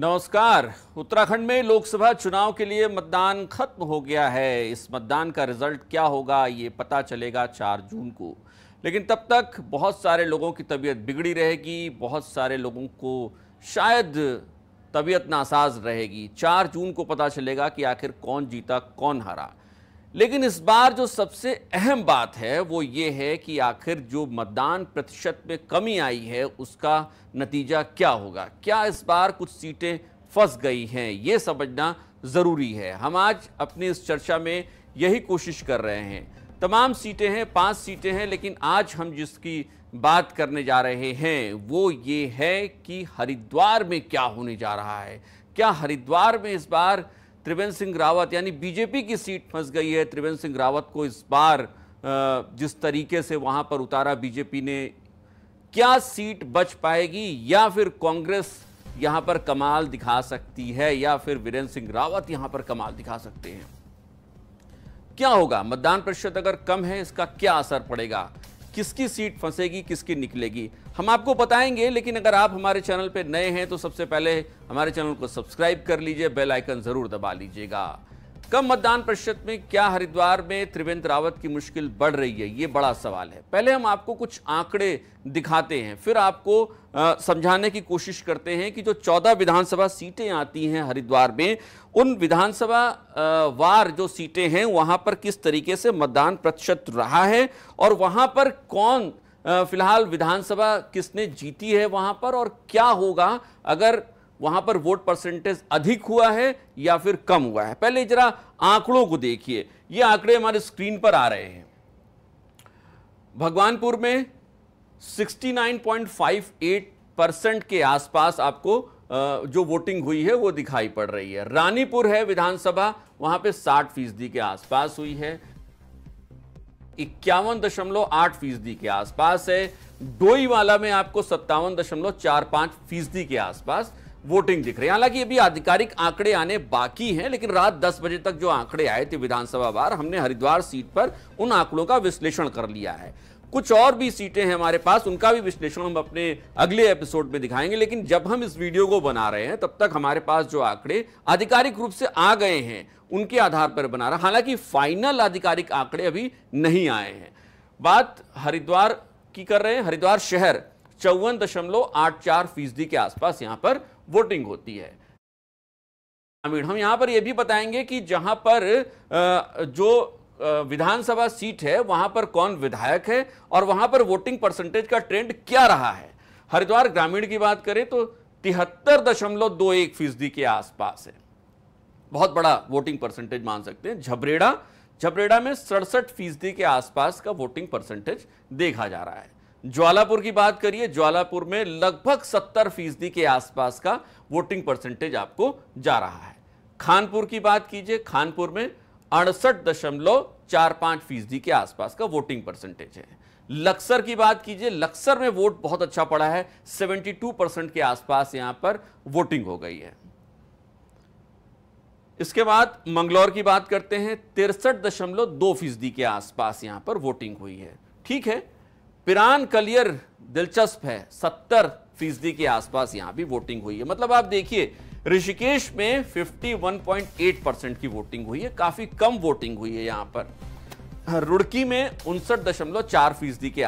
नमस्कार। उत्तराखंड में लोकसभा चुनाव के लिए मतदान खत्म हो गया है। इस मतदान का रिजल्ट क्या होगा ये पता चलेगा 4 जून को। लेकिन तब तक बहुत सारे लोगों की तबीयत बिगड़ी रहेगी, बहुत सारे लोगों को शायद तबीयत नासाज रहेगी। 4 जून को पता चलेगा कि आखिर कौन जीता कौन हारा। लेकिन इस बार जो सबसे अहम बात है वो ये है कि आखिर जो मतदान प्रतिशत में कमी आई है उसका नतीजा क्या होगा। क्या इस बार कुछ सीटें फंस गई हैं, ये समझना ज़रूरी है। हम आज अपनी इस चर्चा में यही कोशिश कर रहे हैं। तमाम सीटें हैं, 5 सीटें हैं, लेकिन आज हम जिसकी बात करने जा रहे हैं वो ये है कि हरिद्वार में क्या होने जा रहा है। क्या हरिद्वार में इस बार त्रिवेंद्र सिंह रावत यानी बीजेपी की सीट फंस गई है। त्रिवेंद्र सिंह रावत को इस बार जिस तरीके से वहां पर उतारा बीजेपी ने, क्या सीट बच पाएगी या फिर कांग्रेस यहां पर कमाल दिखा सकती है या फिर वीरेंद्र सिंह रावत यहां पर कमाल दिखा सकते हैं। क्या होगा, मतदान प्रतिशत अगर कम है इसका क्या असर पड़ेगा, किसकी सीट फंसेगी किसकी निकलेगी, हम आपको बताएंगे। लेकिन अगर आप हमारे चैनल पर नए हैं तो सबसे पहले हमारे चैनल को सब्सक्राइब कर लीजिए, बेल आइकन जरूर दबा लीजिएगा। कम मतदान प्रतिशत में क्या हरिद्वार में त्रिवेंद्र रावत की मुश्किल बढ़ रही है, ये बड़ा सवाल है। पहले हम आपको कुछ आंकड़े दिखाते हैं, फिर आपको समझाने की कोशिश करते हैं कि जो 14 विधानसभा सीटें आती हैं हरिद्वार में, उन विधानसभा वार जो सीटें हैं वहां पर किस तरीके से मतदान प्रतिशत रहा है और वहां पर कौन फिलहाल विधानसभा किसने जीती है वहां पर, और क्या होगा अगर वहां पर वोट परसेंटेज अधिक हुआ है या फिर कम हुआ है। पहले जरा आंकड़ों को देखिए, ये आंकड़े हमारे स्क्रीन पर आ रहे हैं। भगवानपुर में 69.58% के आसपास आपको जो वोटिंग हुई है वो दिखाई पड़ रही है। रानीपुर है विधानसभा, वहां पे 60% के आसपास हुई है। 51.8% के आसपास है। डोईवाला में आपको 57.45% के आसपास वोटिंग दिख रही है। हालांकि अभी आधिकारिक आंकड़े आने बाकी हैं, लेकिन रात 10 बजे तक जो आंकड़े आए थे विधानसभा वार, हमने हरिद्वार सीट पर उन आंकड़ों का विश्लेषण कर लिया है। कुछ और भी सीटें हैं हमारे पास, उनका भी विश्लेषण हम अपने अगले एपिसोड में दिखाएंगे। लेकिन जब हम इस वीडियो को बना रहे हैं तब तक हमारे पास जो आंकड़े आधिकारिक रूप से आ गए हैं उनके आधार पर बना रहा। हालांकि फाइनल आधिकारिक आंकड़े अभी नहीं आए हैं। बात हरिद्वार की कर रहे हैं। हरिद्वार शहर 54.84% के आसपास यहां पर वोटिंग होती है। हम यहां पर यह भी बताएंगे कि जहां पर जो विधानसभा सीट है वहां पर कौन विधायक है और वहां पर वोटिंग परसेंटेज का ट्रेंड क्या रहा है। हरिद्वार ग्रामीण की बात करें तो 73.21% के आसपास है, बहुत बड़ा वोटिंग परसेंटेज मान सकते हैं। झबरेड़ा में 67% के आसपास का वोटिंग परसेंटेज देखा जा रहा है। ज्वालापुर की बात करिए, ज्वालापुर में लगभग 70% के आसपास का वोटिंग परसेंटेज आपको जा रहा है। खानपुर की बात कीजिए, खानपुर में 68.45% के आसपास का वोटिंग परसेंटेज है। लक्सर की बात कीजिए, लक्सर में वोट बहुत अच्छा पड़ा है, 72% के आसपास यहां पर वोटिंग हो गई है। इसके बाद मंगलौर की बात करते हैं, 63.2% के आसपास यहां पर वोटिंग हुई है। ठीक है, पिरान कलियर दिलचस्प है, 70% के आसपास यहां भी वोटिंग हुई है। मतलब आप देखिए ऋषिकेश में 51.8% की वोटिंग हुई है, काफी कम वोटिंग हुई है यहां पर। रुड़की में 59.4% के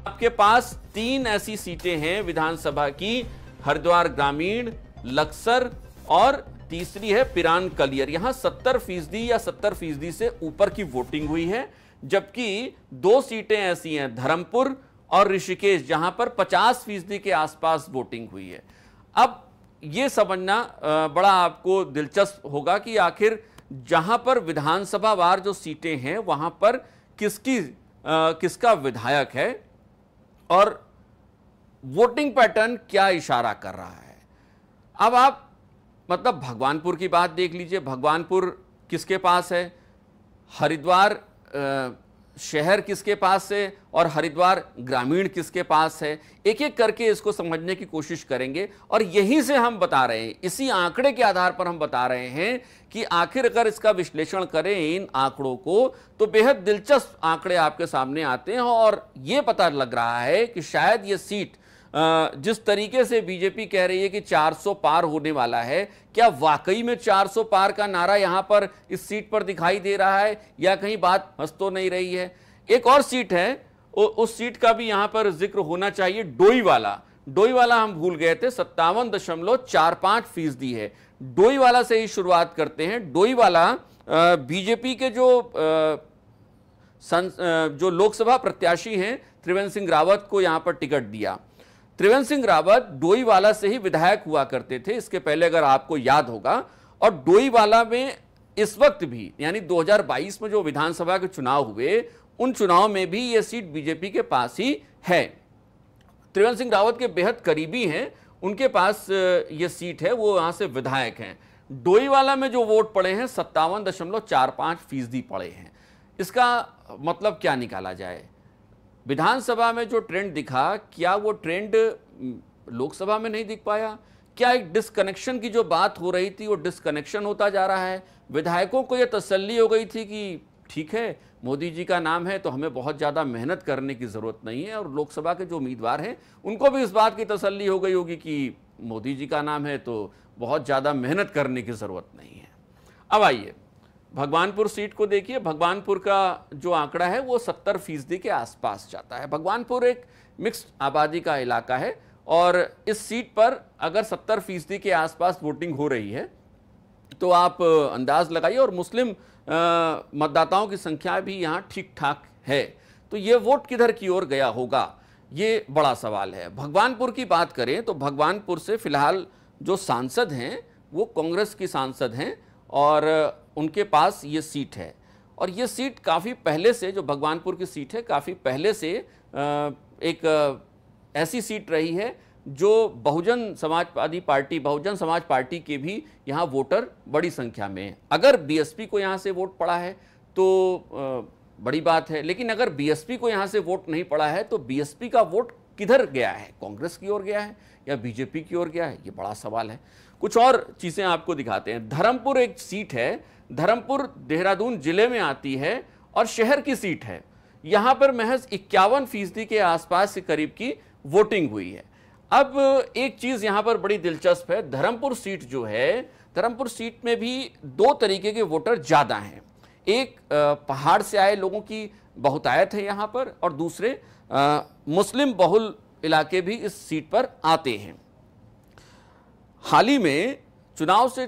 आपके पास 3 ऐसी सीटें हैं विधानसभा की, हरिद्वार ग्रामीण, लक्सर और तीसरी है पिरान कलियर। यहां 70% या 70% से ऊपर की वोटिंग हुई है, जबकि 2 सीटें ऐसी हैं धर्मपुर और ऋषिकेश जहां पर 50% के आसपास वोटिंग हुई है। अब यह समझना बड़ा आपको दिलचस्प होगा कि आखिर जहां पर विधानसभा वार जो सीटें हैं वहां पर किसका विधायक है और वोटिंग पैटर्न क्या इशारा कर रहा है। अब आप मतलब भगवानपुर की बात देख लीजिए, भगवानपुर किसके पास है, हरिद्वार शहर किसके पास है और हरिद्वार ग्रामीण किसके पास है। एक एक करके इसको समझने की कोशिश करेंगे और यहीं से हम बता रहे हैं, इसी आंकड़े के आधार पर हम बता रहे हैं कि आखिर अगर इसका विश्लेषण करें इन आंकड़ों को तो बेहद दिलचस्प आंकड़े आपके सामने आते हैं और यह पता लग रहा है कि शायद ये सीट जिस तरीके से बीजेपी कह रही है कि 400 पार होने वाला है, क्या वाकई में 400 पार का नारा यहां पर इस सीट पर दिखाई दे रहा है या कहीं बात फंस तो नहीं रही है? एक और सीट है, उस सीट का भी यहां पर जिक्र होना चाहिए, डोईवाला हम भूल गए थे, 57.45% है। डोईवाला से ही शुरुआत करते हैं। डोईवाला बीजेपी के जो लोकसभा प्रत्याशी हैं त्रिवेंद्र सिंह रावत को यहां पर टिकट दिया। त्रिवेंद्र सिंह रावत डोईवाला से ही विधायक हुआ करते थे इसके पहले, अगर आपको याद होगा। और डोईवाला में इस वक्त भी, यानी 2022 में जो विधानसभा के चुनाव हुए, उन चुनाव में भी यह सीट बीजेपी के पास ही है। त्रिवेंद्र सिंह रावत के बेहद करीबी हैं, उनके पास यह सीट है, वो यहां से विधायक हैं। डोईवाला में जो वोट पड़े हैं 57.45% पड़े हैं। इसका मतलब क्या निकाला जाए? विधानसभा में जो ट्रेंड दिखा, क्या वो ट्रेंड लोकसभा में नहीं दिख पाया? क्या एक डिस्कनेक्शन की जो बात हो रही थी वो डिस्कनेक्शन होता जा रहा है? विधायकों को यह तसल्ली हो गई थी कि ठीक है, मोदी जी का नाम है तो हमें बहुत ज़्यादा मेहनत करने की ज़रूरत नहीं है, और लोकसभा के जो उम्मीदवार हैं उनको भी इस बात की तसल्ली हो गई होगी कि मोदी जी का नाम है तो बहुत ज़्यादा मेहनत करने की ज़रूरत नहीं है। अब आइए भगवानपुर सीट को देखिए। भगवानपुर का जो आंकड़ा है वो 70% के आसपास जाता है। भगवानपुर एक मिक्स्ड आबादी का इलाका है और इस सीट पर अगर 70% के आसपास वोटिंग हो रही है तो आप अंदाज लगाइए, और मुस्लिम मतदाताओं की संख्या भी यहाँ ठीक ठाक है, तो ये वोट किधर की ओर गया होगा, ये बड़ा सवाल है। भगवानपुर की बात करें तो भगवानपुर से फिलहाल जो सांसद हैं वो कांग्रेस की सांसद हैं और उनके पास ये सीट है। और ये सीट काफ़ी पहले से, जो भगवानपुर की सीट है, काफ़ी पहले से एक ऐसी सीट रही है जो बहुजन समाज पार्टी के भी यहाँ वोटर बड़ी संख्या में है। अगर बीएसपी को यहाँ से वोट पड़ा है तो बड़ी बात है, लेकिन अगर बीएसपी को यहाँ से वोट नहीं पड़ा है तो बीएसपी का वोट किधर गया है? कांग्रेस की ओर गया है या बीजेपी की ओर गया है? ये बड़ा सवाल है। कुछ और चीज़ें आपको दिखाते हैं। धर्मपुर एक सीट है, धर्मपुर देहरादून जिले में आती है और शहर की सीट है। यहाँ पर महज 51% के आसपास के करीब की वोटिंग हुई है। अब एक चीज़ यहाँ पर बड़ी दिलचस्प है, धर्मपुर सीट जो है, धर्मपुर सीट में भी दो तरीके के वोटर ज़्यादा हैं। एक पहाड़ से आए लोगों की बहुतायत है यहाँ पर, और दूसरे मुस्लिम बहुल इलाके भी इस सीट पर आते हैं। हाल ही में चुनाव से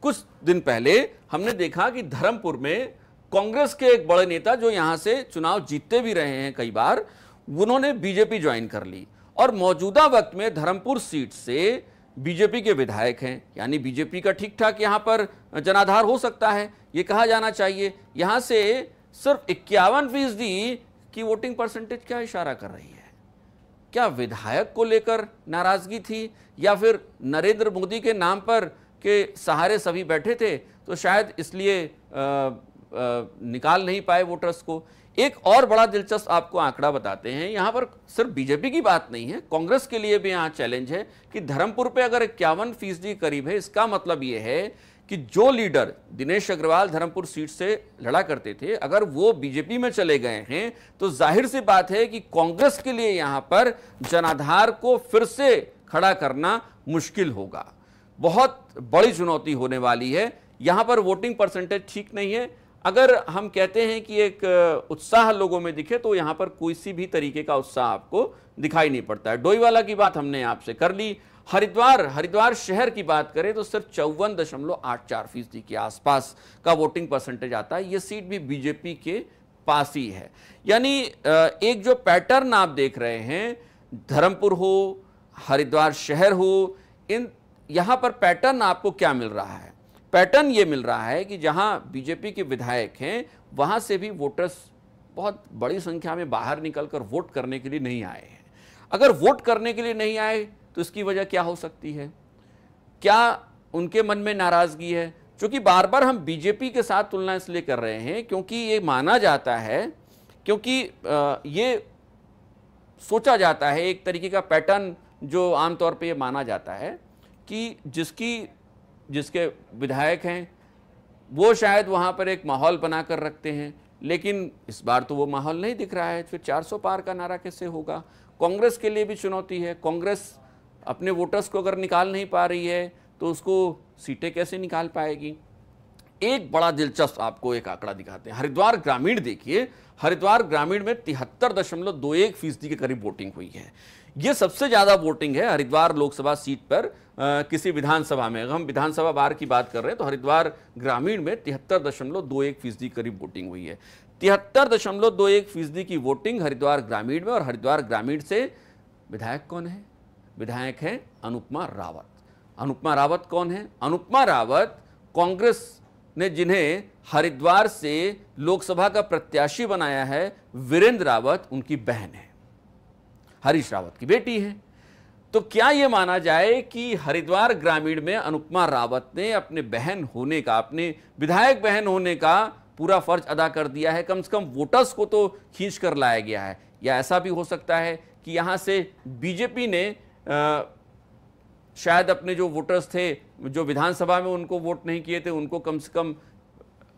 कुछ दिन पहले हमने देखा कि धर्मपुर में कांग्रेस के एक बड़े नेता, जो यहाँ से चुनाव जीतते भी रहे हैं कई बार, उन्होंने बीजेपी ज्वाइन कर ली और मौजूदा वक्त में धर्मपुर सीट से बीजेपी के विधायक हैं। यानी बीजेपी का ठीक ठाक यहाँ पर जनाधार हो सकता है, ये कहा जाना चाहिए। यहाँ से सिर्फ 51% की वोटिंग परसेंटेज क्या इशारा कर रही है? क्या विधायक को लेकर नाराजगी थी, या फिर नरेंद्र मोदी के नाम पर के सहारे सभी बैठे थे तो शायद इसलिए निकाल नहीं पाए वोटर्स को? एक और बड़ा दिलचस्प आपको आंकड़ा बताते हैं। यहाँ पर सिर्फ बीजेपी की बात नहीं है, कांग्रेस के लिए भी यहाँ चैलेंज है कि धर्मपुर पे अगर 51% करीब है, इसका मतलब ये है कि जो लीडर दिनेश अग्रवाल धर्मपुर सीट से लड़ा करते थे, अगर वो बीजेपी में चले गए हैं तो जाहिर सी बात है कि कांग्रेस के लिए यहाँ पर जनाधार को फिर से खड़ा करना मुश्किल होगा। बहुत बड़ी चुनौती होने वाली है। यहाँ पर वोटिंग परसेंटेज ठीक नहीं है। अगर हम कहते हैं कि एक उत्साह लोगों में दिखे तो यहाँ पर कोई सी भी तरीके का उत्साह आपको दिखाई नहीं पड़ता है। डोईवाला की बात हमने आपसे कर ली। हरिद्वार शहर की बात करें तो सिर्फ 54.84% के आसपास का वोटिंग परसेंटेज आता है। ये सीट भी बीजेपी के पास ही है। यानी एक जो पैटर्न आप देख रहे हैं, धर्मपुर हो, हरिद्वार शहर हो, यहाँ पर पैटर्न आपको क्या मिल रहा है? पैटर्न ये मिल रहा है कि जहां बीजेपी के विधायक हैं वहां से भी वोटर्स बहुत बड़ी संख्या में बाहर निकलकर वोट करने के लिए नहीं आए हैं। अगर वोट करने के लिए नहीं आए तो इसकी वजह क्या हो सकती है? क्या उनके मन में नाराजगी है? क्योंकि बार बार हम बीजेपी के साथ तुलना इसलिए कर रहे हैं क्योंकि ये माना जाता है, क्योंकि ये सोचा जाता है, एक तरीके का पैटर्न जो आमतौर पर यह माना जाता है कि जिसके विधायक हैं वो शायद वहाँ पर एक माहौल बनाकर रखते हैं, लेकिन इस बार तो वो माहौल नहीं दिख रहा है। फिर 400 पार का नारा कैसे होगा? कांग्रेस के लिए भी चुनौती है। कांग्रेस अपने वोटर्स को अगर निकाल नहीं पा रही है तो उसको सीटें कैसे निकाल पाएगी? एक बड़ा दिलचस्प आपको एक आंकड़ा दिखाते हैं। हरिद्वार ग्रामीण देखिए, हरिद्वार ग्रामीण में 73.21% के करीब वोटिंग हुई है। यह सबसे ज्यादा वोटिंग है हरिद्वार लोकसभा सीट पर किसी विधानसभा में। अगर हम विधानसभा बार की बात कर रहे हैं तो हरिद्वार ग्रामीण में 73.21% करीब वोटिंग हुई है। 73.21% की वोटिंग हरिद्वार ग्रामीण में। और हरिद्वार ग्रामीण से विधायक कौन है? विधायक है अनुपमा रावत। अनुपमा रावत कौन है? अनुपमा रावत कांग्रेस ने जिन्हें हरिद्वार से लोकसभा का प्रत्याशी बनाया है, वीरेंद्र रावत उनकी बहन है, हरीश रावत की बेटी है। तो क्या यह माना जाए कि हरिद्वार ग्रामीण में अनुपमा रावत ने अपने बहन होने का, अपने विधायक बहन होने का पूरा फर्ज अदा कर दिया है? कम से कम वोटर्स को तो खींच कर लाया गया है। या ऐसा भी हो सकता है कि यहां से बीजेपी ने शायद अपने जो वोटर्स थे, जो विधानसभा में उनको वोट नहीं किए थे, उनको कम से कम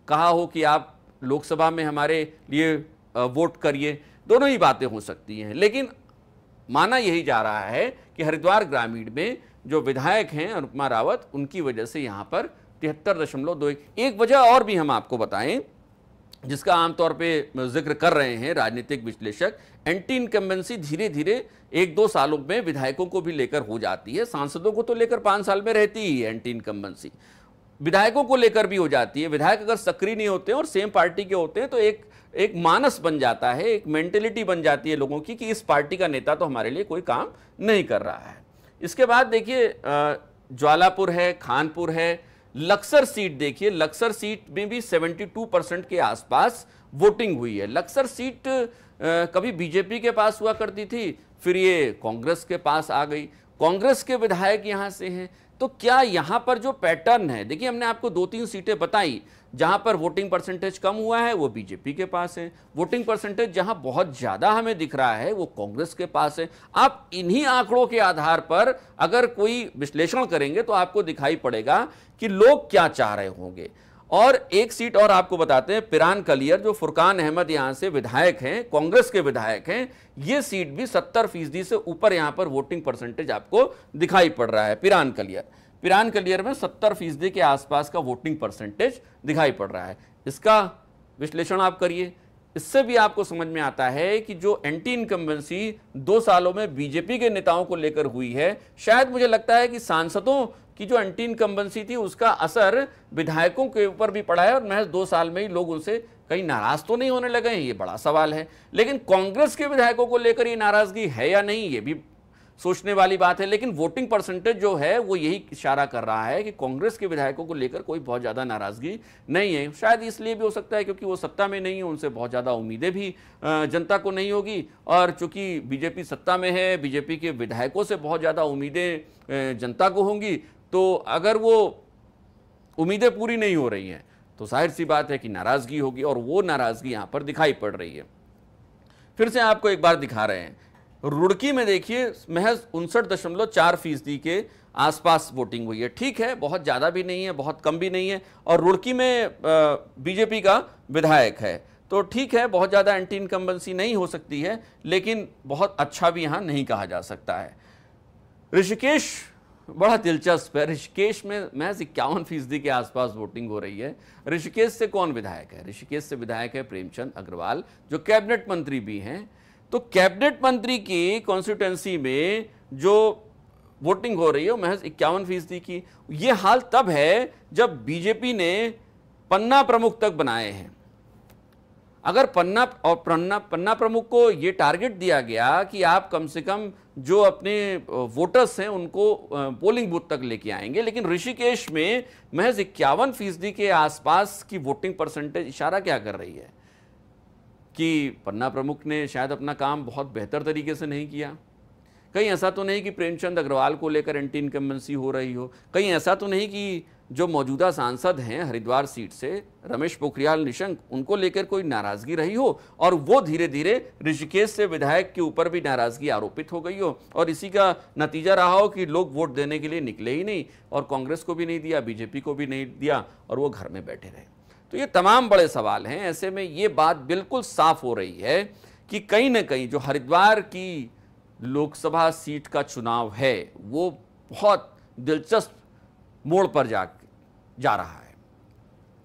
कहा हो कि आप लोकसभा में हमारे लिए वोट करिए। दोनों ही बातें हो सकती हैं, लेकिन माना यही जा रहा है कि हरिद्वार ग्रामीण में जो विधायक हैं अनुपमा रावत, उनकी वजह से यहां पर 73.21। एक वजह और भी हम आपको बताएं जिसका आमतौर पे जिक्र कर रहे हैं राजनीतिक विश्लेषक। एंटी इनकम्बेंसी धीरे धीरे 1-2 सालों में विधायकों को भी लेकर हो जाती है। सांसदों को तो लेकर 5 साल में रहती ही है एंटी इनकम्बेंसी, विधायकों को लेकर भी हो जाती है। विधायक अगर सक्रिय नहीं होते हैं और सेम पार्टी के होते हैं तो एक मानस बन जाता है, एक मेंटेलिटी बन जाती है लोगों की कि इस पार्टी का नेता तो हमारे लिए कोई काम नहीं कर रहा है। इसके बाद देखिए ज्वालापुर है, खानपुर है, लक्सर सीट देखिए, लक्सर सीट में भी 72% के आसपास वोटिंग हुई है। लक्सर सीट कभी बीजेपी के पास हुआ करती थी, फिर ये कांग्रेस के पास आ गई। कांग्रेस के विधायक यहां से हैं। तो क्या यहां पर जो पैटर्न है, देखिए हमने आपको 2-3 सीटें बताई जहां पर वोटिंग परसेंटेज कम हुआ है वो बीजेपी के पास है। वोटिंग परसेंटेज जहां बहुत ज्यादा हमें दिख रहा है वो कांग्रेस के पास है। आप इन्हीं आंकड़ों के आधार पर अगर कोई विश्लेषण करेंगे तो आपको दिखाई पड़ेगा कि लोग क्या चाह रहे होंगे। और एक सीट और आपको बताते हैं, पिरान कलियर, जो फुरकान अहमद यहां से विधायक हैं, कांग्रेस के विधायक हैं, ये सीट भी 70% से ऊपर यहां पर वोटिंग परसेंटेज आपको दिखाई पड़ रहा है। पिरान कलियर में 70% के आसपास का वोटिंग परसेंटेज दिखाई पड़ रहा है। इसका विश्लेषण आप करिए, इससे भी आपको समझ में आता है कि जो एंटी इनकम्बेंसी 2 सालों में बीजेपी के नेताओं को लेकर हुई है, शायद मुझे लगता है कि सांसदों की जो एंटी इनकम्बेंसी थी उसका असर विधायकों के ऊपर भी पड़ा है और महज 2 साल में ही लोग उनसे कहीं नाराज तो नहीं होने लगे हैं, ये बड़ा सवाल है। लेकिन कांग्रेस के विधायकों को लेकर ये नाराजगी है या नहीं, ये भी सोचने वाली बात है। लेकिन वोटिंग परसेंटेज जो है वो यही इशारा कर रहा है कि कांग्रेस के विधायकों को लेकर कोई बहुत ज्यादा नाराजगी नहीं है। शायद इसलिए भी हो सकता है क्योंकि वो सत्ता में नहीं है, उनसे बहुत ज्यादा उम्मीदें भी जनता को नहीं होगी। और चूंकि बीजेपी सत्ता में है, बीजेपी के विधायकों से बहुत ज्यादा उम्मीदें जनता को होंगी, तो अगर वो उम्मीदें पूरी नहीं हो रही हैं तो जाहिर सी बात है कि नाराजगी होगी, और वो नाराजगी यहां पर दिखाई पड़ रही है। फिर से आपको एक बार दिखा रहे हैं, रुड़की में देखिए महज 59.4% के आसपास वोटिंग हुई है। ठीक है, बहुत ज़्यादा भी नहीं है, बहुत कम भी नहीं है, और रुड़की में बीजेपी का विधायक है, तो ठीक है, बहुत ज़्यादा एंटी इनकम्बेंसी नहीं हो सकती है, लेकिन बहुत अच्छा भी यहाँ नहीं कहा जा सकता है। ऋषिकेश बड़ा दिलचस्प है। ऋषिकेश में महज 51% के आसपास वोटिंग हो रही है। ऋषिकेश से कौन विधायक है? ऋषिकेश से विधायक है प्रेमचंद अग्रवाल, जो कैबिनेट मंत्री भी हैं। तो कैबिनेट मंत्री की कॉन्स्टिट्यूएंसी में जो वोटिंग हो रही है वो महज 51% की। ये हाल तब है जब बीजेपी ने पन्ना प्रमुख तक बनाए हैं। अगर पन्ना प्रमुख को ये टारगेट दिया गया कि आप कम से कम जो अपने वोटर्स हैं उनको पोलिंग बूथ तक लेके आएंगे, लेकिन ऋषिकेश में महज 51% के आसपास की वोटिंग परसेंटेज इशारा क्या कर रही है कि पन्ना प्रमुख ने शायद अपना काम बहुत बेहतर तरीके से नहीं किया। कहीं ऐसा तो नहीं कि प्रेमचंद अग्रवाल को लेकर एंटी इनकम्बेंसी हो रही हो, कहीं ऐसा तो नहीं कि जो मौजूदा सांसद हैं हरिद्वार सीट से रमेश पोखरियाल निशंक, उनको लेकर कोई नाराजगी रही हो और वो धीरे धीरे ऋषिकेश से विधायक के ऊपर भी नाराजगी आरोपित हो गई हो, और इसी का नतीजा रहा हो कि लोग वोट देने के लिए निकले ही नहीं, और कांग्रेस को भी नहीं दिया, बीजेपी को भी नहीं दिया, और वो घर में बैठे रहे। तो ये तमाम बड़े सवाल हैं। ऐसे में ये बात बिल्कुल साफ हो रही है कि कहीं ना कहीं जो हरिद्वार की लोकसभा सीट का चुनाव है वो बहुत दिलचस्प मोड़ पर जा रहा है।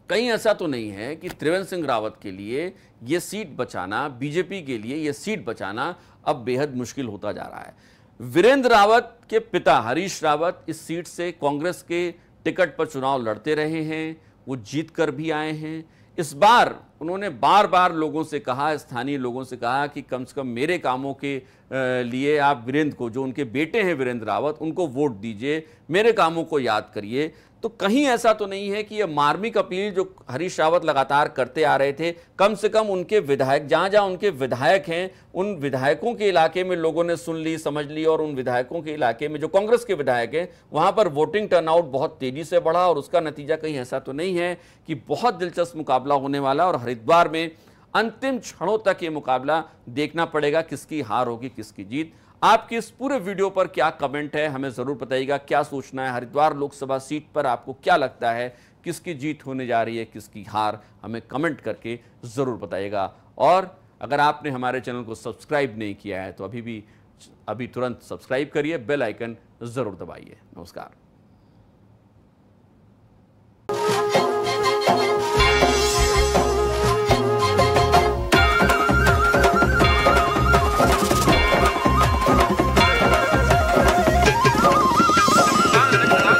कहीं ऐसा तो नहीं है कि त्रिवेंद्र सिंह रावत के लिए ये सीट बचाना, बीजेपी के लिए ये सीट बचाना अब बेहद मुश्किल होता जा रहा है। वीरेंद्र रावत के पिता हरीश रावत इस सीट से कांग्रेस के टिकट पर चुनाव लड़ते रहे हैं, वो जीत कर भी आए हैं। इस बार उन्होंने बार बार लोगों से कहा, स्थानीय लोगों से कहा कि कम से कम मेरे कामों के लिए आप वीरेंद्र को, जो उनके बेटे हैं वीरेंद्र रावत, उनको वोट दीजिए, मेरे कामों को याद करिए। तो कहीं ऐसा तो नहीं है कि यह मार्मिक अपील जो हरीश रावत लगातार करते आ रहे थे, कम से कम उनके विधायक, जहां जहां उनके विधायक हैं, उन विधायकों के इलाके में लोगों ने सुन ली, समझ ली, और उन विधायकों के इलाके में जो कांग्रेस के विधायक हैं वहां पर वोटिंग टर्नआउट बहुत तेजी से बढ़ा। और उसका नतीजा कहीं ऐसा तो नहीं है कि बहुत दिलचस्प मुकाबला होने वाला, और हरिद्वार में अंतिम क्षणों तक ये मुकाबला देखना पड़ेगा, किसकी हार होगी किसकी जीत। आपकी इस पूरे वीडियो पर क्या कमेंट है, हमें जरूर बताइएगा। क्या सोचना है हरिद्वार लोकसभा सीट पर, आपको क्या लगता है किसकी जीत होने जा रही है, किसकी हार, हमें कमेंट करके जरूर बताइएगा। और अगर आपने हमारे चैनल को सब्सक्राइब नहीं किया है तो अभी तुरंत सब्सक्राइब करिए, बेल आइकन जरूर दबाइए। नमस्कार।